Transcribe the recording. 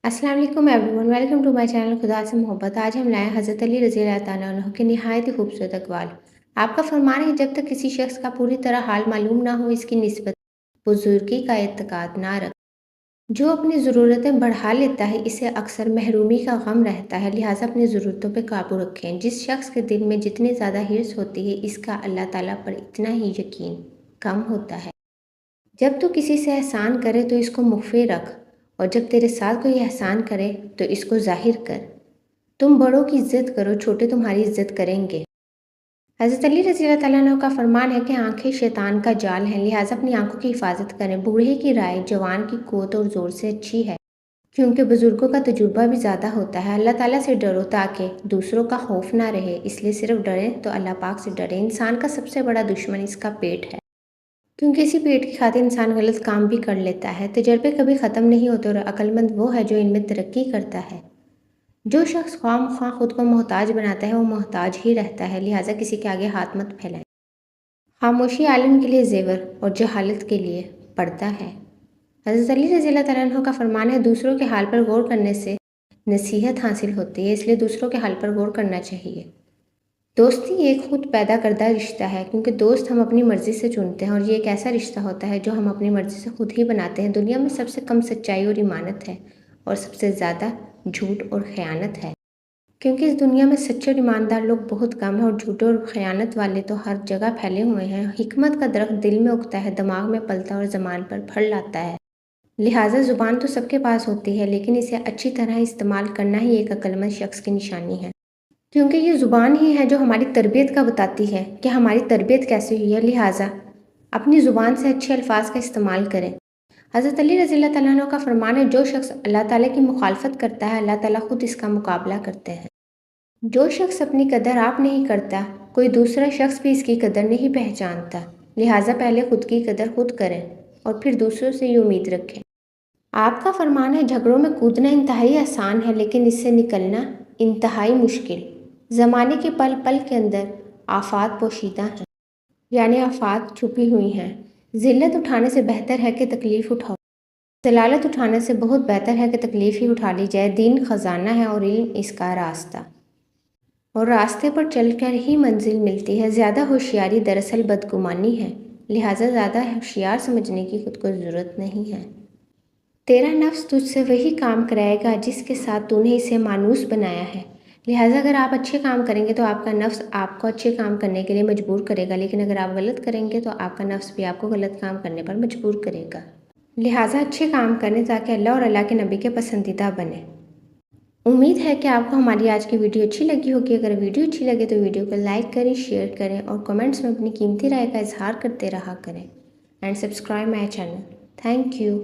अस्सलाम वालेकुम everyone, welcome to my channel खुदा से मोहब्बत। आज हम लाए हज़रत अली रज़ी अल्लाह तआला अन्हु के नहायत ही खूबसूरत अक़वाल। आपका फरमान है, जब तक किसी शख्स का पूरी तरह हाल मालूम ना हो, इसकी निस्बत बुजुर्गी का एतक़ाद ना रख। जो अपनी ज़रूरतें बढ़ा लेता है, इसे अक्सर महरूमी का गम रहता है, लिहाजा अपनी ज़रूरतों पर काबू रखें। जिस शख्स के दिल में जितनी ज़्यादा हिर्स होती है, इसका अल्लाह ताला पर इतना ही यकीन कम होता है। जब तू किसी से एहसान करे तो इसको मुख्फी रख, और जब तेरे साथ कोई एहसान करे तो इसको ज़ाहिर कर। तुम बड़ों की इज़्ज़त करो, छोटे तुम्हारी इज़्ज़त करेंगे। हज़रत अली रज़ी अल्लाह तआला अन्हु का फरमान है कि आंखें शैतान का जाल हैं, लिहाजा अपनी आंखों की हिफाजत करें। बूढ़े की राय जवान की क़ुव्वत और ज़ोर से अच्छी है, क्योंकि बुज़ुर्गों का तजुर्बा भी ज़्यादा होता है। अल्लाह ताला से डरो ताकि दूसरों का खौफ ना रहे, इसलिए सिर्फ डरें तो अल्लाह पाक से डरें। इंसान का सबसे बड़ा दुश्मन इसका पेट है, क्योंकि इसी पेट की खातिर इंसान गलत काम भी कर लेता है। तजर्बे कभी ख़त्म नहीं होते और अक्लमंद वो है जो इनमें तरक्की करता है। जो शख्स ख्वाह खुद को मोहताज बनाता है, वो मोहताज ही रहता है, लिहाजा किसी के आगे हाथ मत फैलाएं। खामोशी आलिम के लिए ज़ेवर और जहालत के लिए पर्दा है। हज़रत अली रज़ी अल्लाह तआला अन्हु का फरमान है, दूसरों के हाल पर गौर करने से नसीहत हासिल होती है, इसलिए दूसरों के हाल पर गौर करना चाहिए। दोस्ती एक खुद पैदा करदा रिश्ता है, क्योंकि दोस्त हम अपनी मर्ज़ी से चुनते हैं, और ये एक ऐसा रिश्ता होता है जो हम अपनी मर्ज़ी से खुद ही बनाते हैं। दुनिया में सबसे कम सच्चाई और ईमानत है, और सबसे ज़्यादा झूठ और ख़यानत है, क्योंकि इस दुनिया में सच्चे और ईमानदार लोग बहुत कम हैं, और झूठे और ख़यानत वाले तो हर जगह फैले हुए हैं। हिकमत का दरख्त दिल में उगता है, दिमाग में पलता और ज़बान पर फल लाता है। लिहाजा ज़ुबान तो सबके पास होती है, लेकिन इसे अच्छी तरह इस्तेमाल करना ही एक अक्लमंद शख्स की निशानी है, क्योंकि ये ज़ुबान ही है जो हमारी तरबियत का बताती है कि हमारी तरबियत कैसी हुई है। लिहाजा अपनी ज़ुबान से अच्छे अल्फाज का इस्तेमाल करें। हज़रत अली रज़ी अल्लाह तआला अन्हु का फरमान है, जो शख्स अल्लाह ताला की मुखालफत करता है, अल्लाह ताला खुद इसका मुकाबला करते हैं। जो शख्स अपनी कदर आप नहीं करता, कोई दूसरा शख्स भी इसकी कदर नहीं पहचानता। लिहाजा पहले खुद की कदर खुद करें और फिर दूसरों से ये उम्मीद रखें। आपका फरमान है, झगड़ों में कूदना इंतहाई आसान है, लेकिन इससे निकलना इंतहाई मुश्किल। ज़माने के पल पल के अंदर आफात पोशीदा हैं, यानी आफात छुपी हुई हैं। ज़िल्लत उठाने से बेहतर है कि तकलीफ़ उठाओ। ज़लालत उठाने से बहुत बेहतर है कि तकलीफ़ ही उठा ली जाए। दीन ख़जाना है और इल्म इसका रास्ता, और रास्ते पर चलकर ही मंजिल मिलती है। ज़्यादा होशियारी दरअसल बदगुमानी है, लिहाजा ज़्यादा होशियार समझने की खुद को ज़रूरत नहीं है। तेरा नफ्स तुझसे वही काम कराएगा जिसके साथ तूने इसे मानूस बनाया है। लिहाजा अगर आप अच्छे काम करेंगे तो आपका नफ्स आपको अच्छे काम करने के लिए मजबूर करेगा, लेकिन अगर आप गलत करेंगे तो आपका नफ्स भी आपको गलत काम करने पर मजबूर करेगा। लिहाजा अच्छे काम करें ताकि अल्लाह और अल्लाह के नबी के पसंदीदा बने। उम्मीद है कि आपको हमारी आज की वीडियो अच्छी लगी होगी। अगर वीडियो अच्छी लगे तो वीडियो को लाइक करें, शेयर करें और कमेंट्स में अपनी कीमती राय का इजहार करते रहा करें। And subscribe my channel. Thank you.